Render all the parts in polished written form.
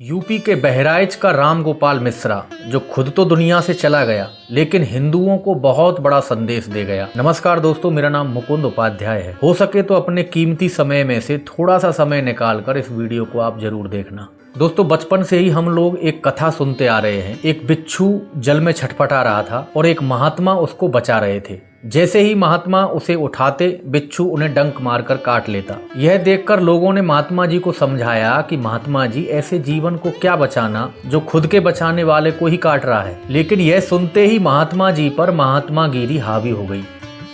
UP के बहराइच का राम गोपाल मिश्रा जो खुद तो दुनिया से चला गया लेकिन हिंदुओं को बहुत बड़ा संदेश दे गया। नमस्कार दोस्तों, मेरा नाम मुकुंद उपाध्याय है। हो सके तो अपने कीमती समय में से थोड़ा सा समय निकाल कर इस वीडियो को आप जरूर देखना। दोस्तों, बचपन से ही हम लोग एक कथा सुनते आ रहे हैं। एक बिच्छू जल में छटपटा रहा था और एक महात्मा उसको बचा रहे थे। जैसे ही महात्मा उसे उठाते, बिच्छू उन्हें डंक मारकर काट लेता। यह देखकर लोगों ने महात्मा जी को समझाया कि महात्मा जी, ऐसे जीवन को क्या बचाना जो खुद के बचाने वाले को ही काट रहा है। लेकिन यह सुनते ही महात्मा जी पर महात्मागिरी हावी हो गई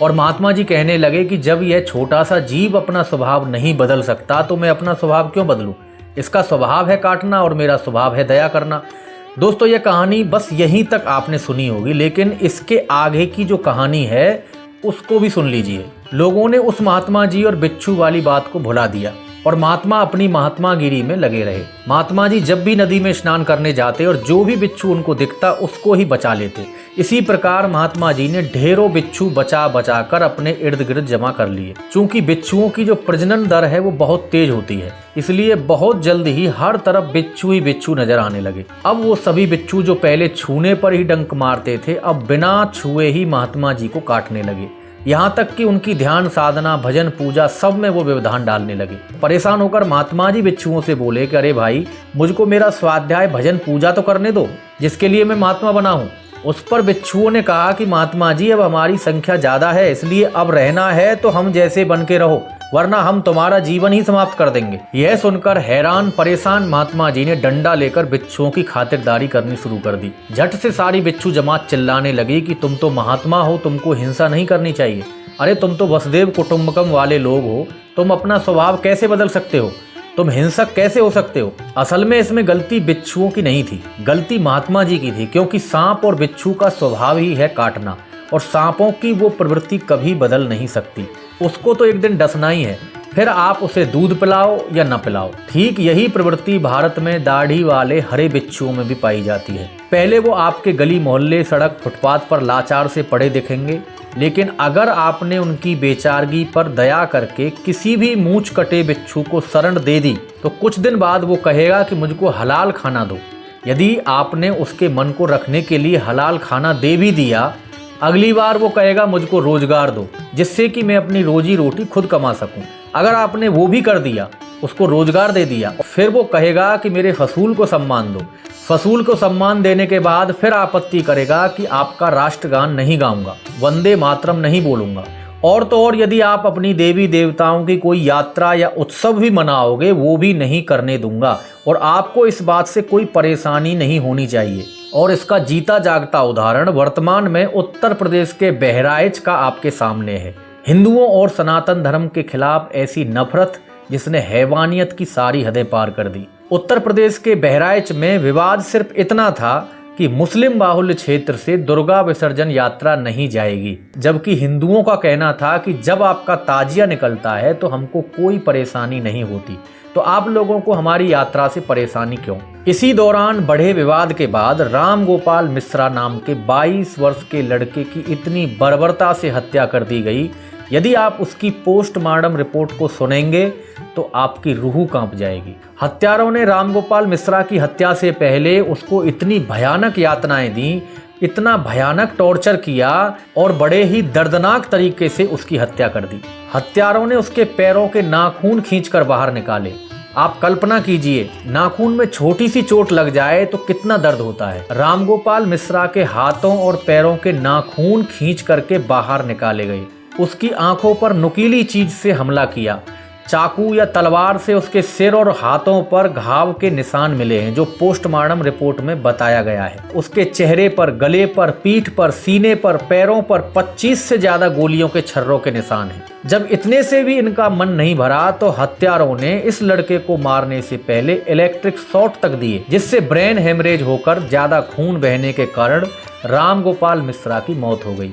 और महात्मा जी कहने लगे कि जब यह छोटा सा जीव अपना स्वभाव नहीं बदल सकता तो मैं अपना स्वभाव क्यों बदलूं। इसका स्वभाव है काटना और मेरा स्वभाव है दया करना। दोस्तों, यह कहानी बस यहीं तक आपने सुनी होगी, लेकिन इसके आगे की जो कहानी है उसको भी सुन लीजिए। लोगों ने उस महात्मा जी और बिच्छू वाली बात को भुला दिया और महात्मा अपनी महात्मागिरी में लगे रहे। महात्मा जी जब भी नदी में स्नान करने जाते और जो भी बिच्छू उनको दिखता उसको ही बचा लेते। इसी प्रकार महात्मा जी ने ढेरों बिच्छू बचा बचा कर अपने इर्द गिर्द जमा कर लिए। चूंकि बिच्छुओं की जो प्रजनन दर है वो बहुत तेज होती है, इसलिए बहुत जल्द ही हर तरफ बिच्छू ही बिच्छू नजर आने लगे। अब वो सभी बिच्छू जो पहले छूने पर ही डंक मारते थे, अब बिना छुए ही महात्मा जी को काटने लगे। यहाँ तक कि उनकी ध्यान साधना, भजन, पूजा सब में वो व्यवधान डालने लगे। परेशान होकर महात्मा जी बिच्छुओं से बोले कि अरे भाई, मुझको मेरा स्वाध्याय, भजन, पूजा तो करने दो जिसके लिए मैं महात्मा बना हूँ। उस पर बिच्छुओं ने कहा कि महात्मा जी, अब हमारी संख्या ज्यादा है, इसलिए अब रहना है तो हम जैसे बन के रहो, वरना हम तुम्हारा जीवन ही समाप्त कर देंगे। यह सुनकर हैरान परेशान महात्मा जी ने डंडा लेकर बिच्छुओं की खातिरदारी करनी शुरू कर दी। झट से सारी बिच्छू जमात चिल्लाने लगी कि तुम तो महात्मा हो, तुमको हिंसा नहीं करनी चाहिए। अरे तुम तो वसुदेव कुटुंबकम वाले लोग हो, तुम अपना स्वभाव कैसे बदल सकते हो? तुम हिंसक कैसे हो सकते हो? असल में इसमें गलती बिच्छुओं की नहीं थी, गलती महात्मा जी की थी, क्योंकि सांप और बिच्छू का स्वभाव ही है काटना और सांपों की वो प्रवृत्ति कभी बदल नहीं सकती। उसको तो एक दिन डसना ही है, फिर आप उसे दूध पिलाओ या न पिलाओ। ठीक यही प्रवृत्ति भारत में दाढ़ी वाले हरे बिच्छुओं में भी पाई जाती है। पहले वो आपके गली मोहल्ले, सड़क, फुटपाथ पर लाचार से पड़े दिखेंगे, लेकिन अगर आपने उनकी बेचारगी पर दया करके किसी भी मूंछ कटे बिच्छू को शरण दे दी तो कुछ दिन बाद वो कहेगा कि मुझको हलाल खाना दो। यदि आपने उसके मन को रखने के लिए हलाल खाना दे भी दिया, अगली बार वो कहेगा मुझको रोजगार दो जिससे कि मैं अपनी रोजी रोटी खुद कमा सकूं। अगर आपने वो भी कर दिया, उसको रोजगार दे दिया, फिर वो कहेगा कि मेरे फसूल को सम्मान दो। फसूल को सम्मान देने के बाद फिर आपत्ति करेगा कि आपका राष्ट्रगान नहीं गाऊंगा, वंदे मातरम नहीं बोलूंगा। और तो और यदि आप अपनी देवी देवताओं की कोई यात्रा या उत्सव भी मनाओगे, वो भी नहीं करने दूंगा और आपको इस बात से कोई परेशानी नहीं होनी चाहिए। और इसका जीता जागता उदाहरण वर्तमान में उत्तर प्रदेश के बहराइच का आपके सामने है। हिंदुओं और सनातन धर्म के खिलाफ ऐसी नफरत जिसने हैवानियत की सारी हदें पार कर दी। उत्तर प्रदेश के बहराइच में विवाद सिर्फ इतना था कि मुस्लिम बाहुल्य क्षेत्र से दुर्गा विसर्जन यात्रा नहीं जाएगी, जबकि हिंदुओं का कहना था कि जब आपका ताजिया निकलता है तो हमको कोई परेशानी नहीं होती, तो आप लोगों को हमारी यात्रा से परेशानी क्यों? इसी दौरान बढ़े विवाद के बाद राम गोपाल मिश्रा नाम के 22 वर्ष के लड़के की इतनी बर्बरता से हत्या कर दी गई, यदि आप उसकी पोस्टमार्टम रिपोर्ट को सुनेंगे तो आपकी रूह कांप जाएगी। हत्यारों ने रामगोपाल मिश्रा की हत्या से पहले उसको इतनी भयानक यातनाएं दी, इतना भयानक टॉर्चर किया और बड़े ही दर्दनाक तरीके से उसकी हत्या कर दी। हत्यारों ने उसके पैरों के नाखून खींचकर बाहर निकाले। आप कल्पना कीजिए, नाखून में छोटी सी चोट लग जाए तो कितना दर्द होता है। रामगोपाल मिश्रा के हाथों और पैरों के नाखून खींच करके बाहर निकाले गए। उसकी आंखों पर नुकीली चीज से हमला किया। चाकू या तलवार से उसके सिर और हाथों पर घाव के निशान मिले हैं, जो पोस्टमार्टम रिपोर्ट में बताया गया है। उसके चेहरे पर, गले पर, पीठ पर, सीने पर, पैरों पर 25 से ज्यादा गोलियों के छर्रों के निशान हैं। जब इतने से भी इनका मन नहीं भरा तो हत्यारों ने इस लड़के को मारने से पहले इलेक्ट्रिक शॉक तक दिए, जिससे ब्रेन हेमरेज होकर ज्यादा खून बहने के कारण रामगोपाल मिश्रा की मौत हो गई।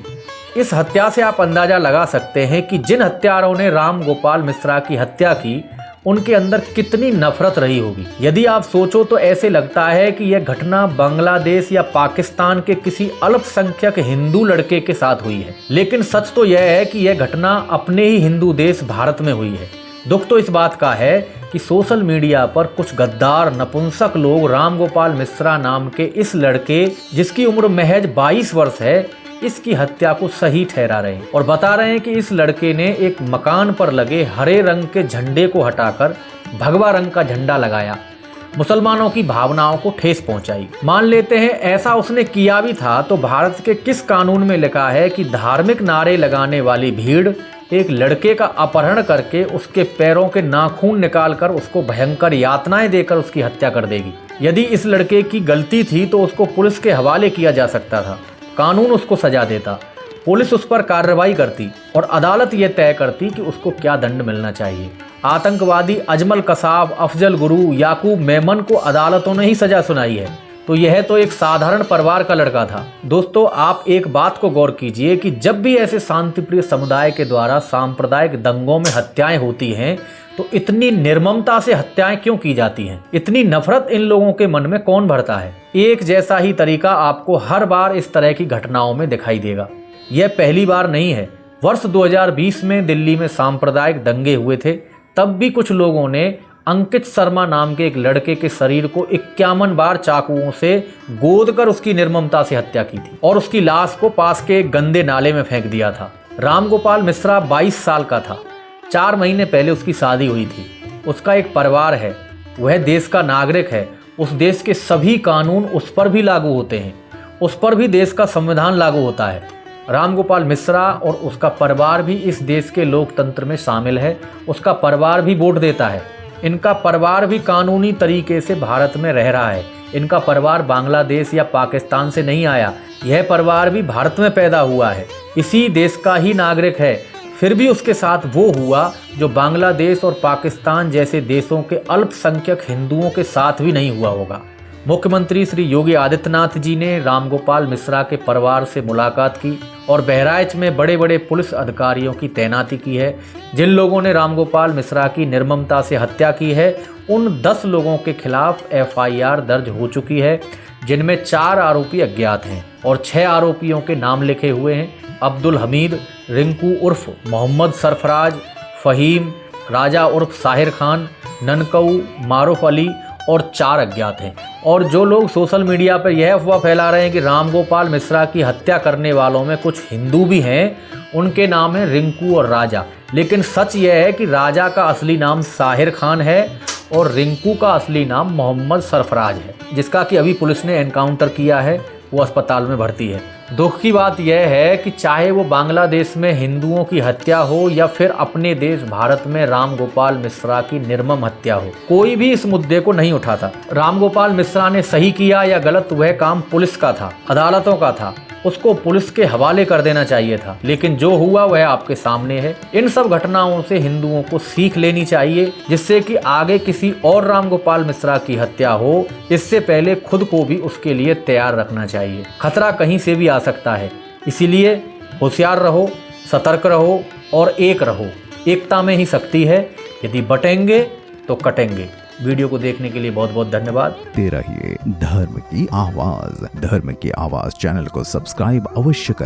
इस हत्या से आप अंदाजा लगा सकते हैं कि जिन हत्यारों ने राम गोपाल मिश्रा की हत्या की, उनके अंदर कितनी नफरत रही होगी। यदि आप सोचो तो ऐसे लगता है कि यह घटना बांग्लादेश या पाकिस्तान के किसी अल्पसंख्यक हिंदू लड़के के साथ हुई है, लेकिन सच तो यह है कि यह घटना अपने ही हिंदू देश भारत में हुई है। दुख तो इस बात का है कि सोशल मीडिया पर कुछ गद्दार नपुंसक लोग रामगोपाल मिश्रा नाम के इस लड़के, जिसकी उम्र महज 22 वर्ष है, इसकी हत्या को सही ठहरा रहे हैं और बता रहे हैं कि इस लड़के ने एक मकान पर लगे हरे रंग के झंडे को हटाकर भगवा रंग का झंडा लगाया, मुसलमानों की भावनाओं को ठेस पहुंचाई। मान लेते हैं ऐसा उसने किया भी था, तो भारत के किस कानून में लिखा है कि धार्मिक नारे लगाने वाली भीड़ एक लड़के का अपहरण करके उसके पैरों के नाखून निकालकर उसको भयंकर यातनाएं देकर उसकी हत्या कर देगी। यदि इस लड़के की गलती थी तो उसको पुलिस के हवाले किया जा सकता था, कानून उसको सजा देता, पुलिस उस पर कार्रवाई करती और अदालत ये तय करती कि उसको क्या दंड मिलना चाहिए। आतंकवादी अजमल कसाब, अफजल गुरु, याकूब मेमन को अदालतों ने ही सजा सुनाई है, तो यह तो एक साधारण परिवार का लड़का था। दोस्तों, आप एक बात को गौर कीजिए कि जब भी ऐसे शांतिप्रिय समुदाय के द्वारा सांप्रदायिक दंगों में हत्याएं होती हैं तो इतनी निर्ममता से हत्याएं क्यों की जाती हैं? इतनी नफरत इन लोगों के मन में कौन भरता है? एक जैसा ही तरीका आपको हर बार इस तरह की घटनाओं में दिखाई देगा। यह पहली बार नहीं है। वर्ष 2020 में दिल्ली में सांप्रदायिक दंगे हुए थे, तब भी कुछ लोगों ने अंकित शर्मा नाम के एक लड़के के शरीर को 51 बार चाकुओं से गोदकर उसकी निर्ममता से हत्या की थी और उसकी लाश को पास के एक गंदे नाले में फेंक दिया था। रामगोपाल मिश्रा 22 साल का था। 4 महीने पहले उसकी शादी हुई थी। उसका एक परिवार है, वह देश का नागरिक है। उस देश के सभी कानून उस पर भी लागू होते हैं, उस पर भी देश का संविधान लागू होता है। रामगोपाल मिश्रा और उसका परिवार भी इस देश के लोकतंत्र में शामिल है। उसका परिवार भी वोट देता है। इनका परिवार भी कानूनी तरीके से भारत में रह रहा है। इनका परिवार बांग्लादेश या पाकिस्तान से नहीं आया, यह परिवार भी भारत में पैदा हुआ है, इसी देश का ही नागरिक है। फिर भी उसके साथ वो हुआ जो बांग्लादेश और पाकिस्तान जैसे देशों के अल्पसंख्यक हिंदुओं के साथ भी नहीं हुआ होगा। मुख्यमंत्री श्री योगी आदित्यनाथ जी ने रामगोपाल मिश्रा के परिवार से मुलाकात की और बहराइच में बड़े बड़े पुलिस अधिकारियों की तैनाती की है। जिन लोगों ने रामगोपाल मिश्रा की निर्ममता से हत्या की है, उन 10 लोगों के खिलाफ FIR दर्ज हो चुकी है, जिनमें 4 आरोपी अज्ञात हैं और 6 आरोपियों के नाम लिखे हुए हैं। अब्दुल हमीद, रिंकू उर्फ मोहम्मद सरफराज, फ़हीम, राजा उर्फ साहिर खान, ननकऊ, मारूफ अली और 4 अज्ञात हैं। और जो लोग सोशल मीडिया पर यह अफवाह फैला रहे हैं कि रामगोपाल मिश्रा की हत्या करने वालों में कुछ हिंदू भी हैं, उनके नाम हैं रिंकू और राजा। लेकिन सच यह है कि राजा का असली नाम साहिर खान है और रिंकू का असली नाम मोहम्मद सरफराज है, जिसका कि अभी पुलिस ने एनकाउंटर किया है, वो अस्पताल में भर्ती है। दुख की बात यह है कि चाहे वो बांग्लादेश में हिंदुओं की हत्या हो या फिर अपने देश भारत में रामगोपाल मिश्रा की निर्मम हत्या हो, कोई भी इस मुद्दे को नहीं उठाता। रामगोपाल मिश्रा ने सही किया या गलत, वह काम पुलिस का था, अदालतों का था, उसको पुलिस के हवाले कर देना चाहिए था। लेकिन जो हुआ वह आपके सामने है। इन सब घटनाओं से हिंदुओं को सीख लेनी चाहिए, जिससे कि आगे किसी और रामगोपाल मिश्रा की हत्या हो, इससे पहले खुद को भी उसके लिए तैयार रखना चाहिए। खतरा कहीं से भी आ सकता है, इसीलिए होशियार रहो, सतर्क रहो और एक रहो। एकता में ही शक्ति है, यदि बटेंगे तो कटेंगे। वीडियो को देखने के लिए बहुत बहुत धन्यवाद। दे रहिए धर्म की आवाज। धर्म की आवाज चैनल को सब्सक्राइब अवश्य करें।